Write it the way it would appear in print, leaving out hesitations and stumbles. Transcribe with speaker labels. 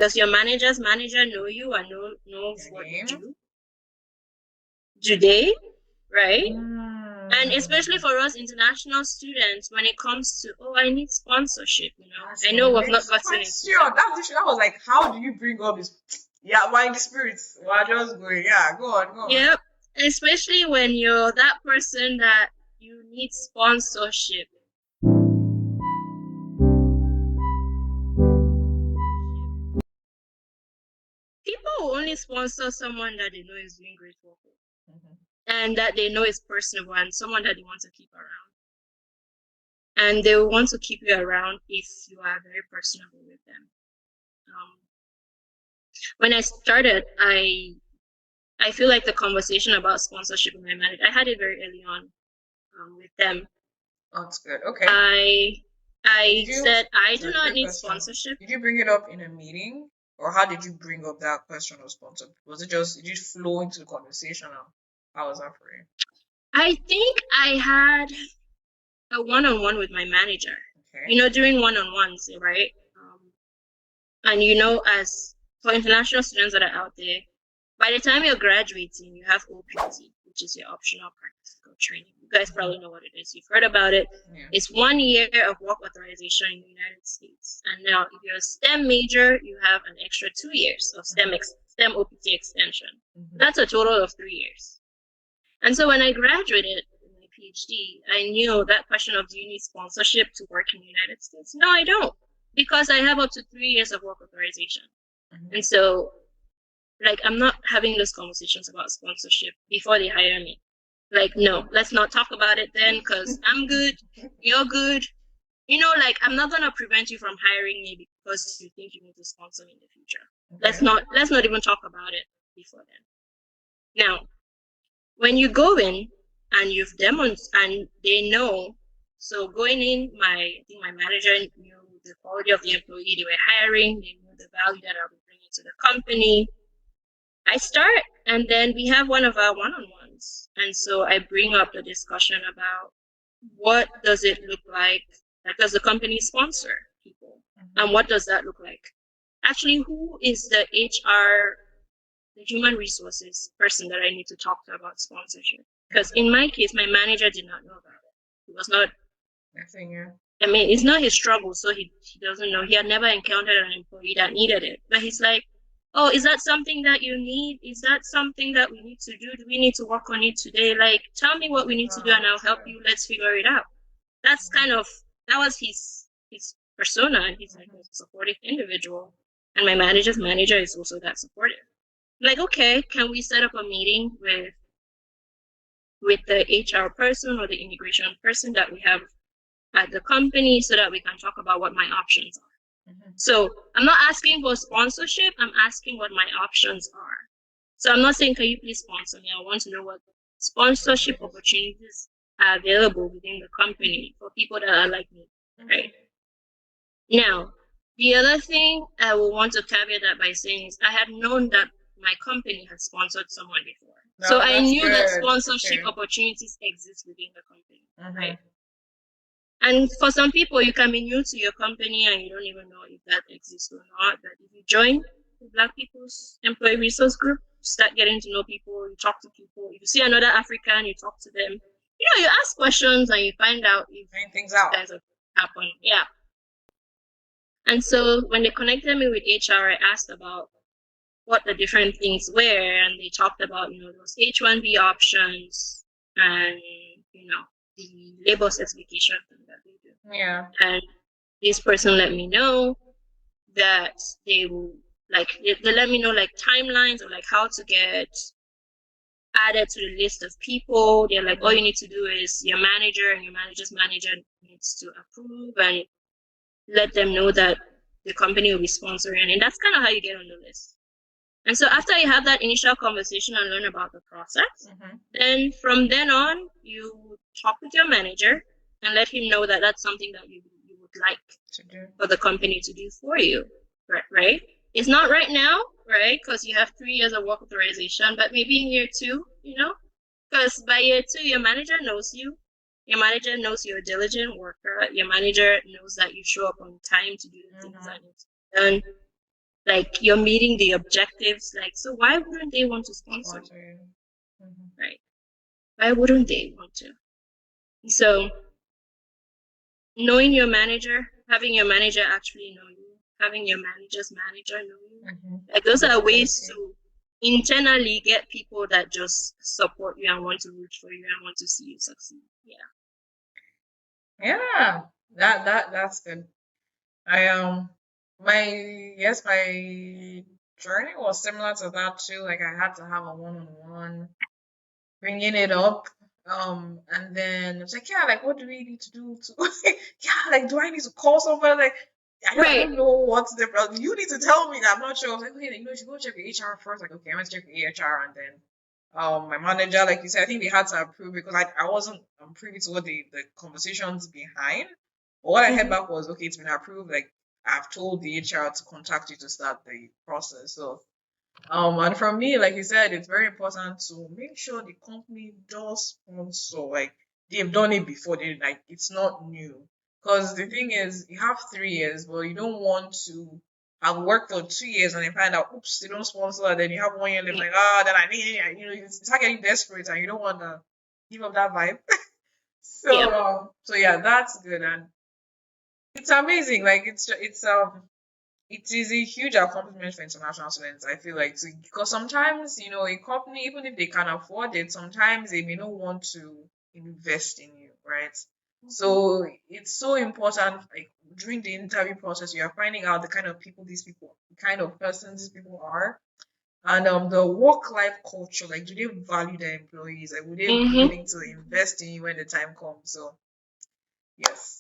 Speaker 1: Does your manager's manager know you and knows what you do? Do they? Right? And especially for us international students, when it comes to, oh, I need sponsorship, I know we've not gotten into
Speaker 2: that. That was like, how do you bring up this? Yeah, why the spirits? We're just going, yeah, go on.
Speaker 1: Yep. Especially when you're that person that you need sponsorship. People will only sponsor someone that they know is doing great work and that they know is personable and someone that they want to keep around. And they will want to keep you around if you are very personable with them. When I started, I feel like the conversation about sponsorship with my manager, I had it very early on with them.
Speaker 2: Oh, that's good. Okay.
Speaker 1: I said I do not need sponsorship.
Speaker 2: Did you bring it up in a meeting, or how did you bring up that question of sponsorship? Was it just, did you flow into the conversation? How was that for you?
Speaker 1: I think I had a one-on-one with my manager. Okay. During one-on-ones, right? And as for international students that are out there, by the time you're graduating, you have OPT, which is your optional practical training. You guys probably know what it is. You've heard about it. Yeah. It's 1 year of work authorization in the United States. And now, if you're a STEM major, you have an extra 2 years of STEM OPT extension. That's a total of 3 years. And so when I graduated in my PhD, I knew that question of, do you need sponsorship to work in the United States? No, I don't, because I have up to 3 years of work authorization. And so, I'm not having those conversations about sponsorship before they hire me. No, let's not talk about it then, because I'm good, you're good. I'm not going to prevent you from hiring me because you think you need to sponsor me in the future. Okay. Let's not even talk about it before then. Now, when you go in and you've demonstrated and they know, so going in, I think my manager knew the quality of the employee they were hiring, they knew the value that I would bring into the company. I start, and then we have one of our one-on-ones. And so I bring up the discussion about what does it look like? Does the company sponsor people? And what does that look like? Actually, who is the HR, the human resources person that I need to talk to about sponsorship? Because in my case, my manager did not know about it. It was not, I mean, it's not his struggle, so he doesn't know. He had never encountered an employee that needed it. But he's like, oh, is that something that you need? Is that something that we need to do? Do we need to work on it today? Tell me what we need to do and I'll help you. Let's figure it out. That was his persona. He's like a supportive individual. And my manager's manager is also that supportive. Okay, can we set up a meeting with the HR person or the immigration person that we have at the company so that we can talk about what my options are? So I'm not asking for sponsorship. I'm asking what my options are. So I'm not saying, can you please sponsor me? I want to know what sponsorship opportunities are available within the company for people that are like me, right? Now, the other thing I will want to caveat that by saying is I had known that my company had sponsored someone before. No, so I knew that sponsorship opportunities exist within the company, right? And for some people, you can be new to your company and you don't even know if that exists or not. But if you join the Black People's Employee Resource Group, start getting to know people, you talk to people. If you see another African, you talk to them. You ask questions and you find out if things happen. Yeah. And so when they connected me with HR, I asked about what the different things were, and they talked about, those H1B options and, the labor certification thing that they do. Yeah. And this person let me know that they will, they let me know, timelines of, how to get added to the list of people. They're like, all you need to do is your manager and your manager's manager needs to approve and let them know that the company will be sponsoring. And that's kind of how you get on the list. And so after you have that initial conversation and learn about the process, then from then on, you talk with your manager and let him know that that's something that you would like for the company to do for you, right? It's not right now, right? Because you have 3 years of work authorization, but maybe in year 2, because by year 2, your manager knows you. Your manager knows you're a diligent worker. Your manager knows that you show up on time to do the things that need to be done. like you're meeting the objectives. Like, so why wouldn't they want to sponsor you? Right? Why wouldn't they want to? So knowing your manager, having your manager actually know you, having your manager's manager know you. Like those are ways to internally get people that just support you and want to root for you and want to see you succeed.
Speaker 2: Yeah, that's good. I my journey was similar to that too. Like I had to have a one-on-one, bringing it up. And then it's like, yeah, like what do we need to do to yeah, like do I need to call somebody? Like I don't know what's the problem. You need to tell me that. I'm not sure. I was like, okay, you should go check your HR first. Like, okay, I'm gonna check your HR, and then my manager, like you said, I think they had to approve because I wasn't privy to what the conversations behind. But what I heard back was, okay, it's been approved. Like I've told the HR to contact you to start the process. So and for me, like you said, it's very important to make sure the company does sponsor. Like they've done it before. They like it's not new. Because the thing is, you have 3 years, but you don't want to have worked for 2 years and then find out, oops, they don't sponsor. And then you have 1 year left, like, then I need it. You know, you start getting desperate and you don't want to give up that vibe. So yeah, that's good, and it's amazing. Like it is a huge accomplishment for international students, I feel like, because sometimes, a company, even if they can afford it, sometimes they may not want to invest in you, right? So it's so important, like during the interview process, you are finding out the kind of people the kind of persons these people are, and the work-life culture, like do they value their employees? Like would they be willing to invest in you when the time comes? So yes.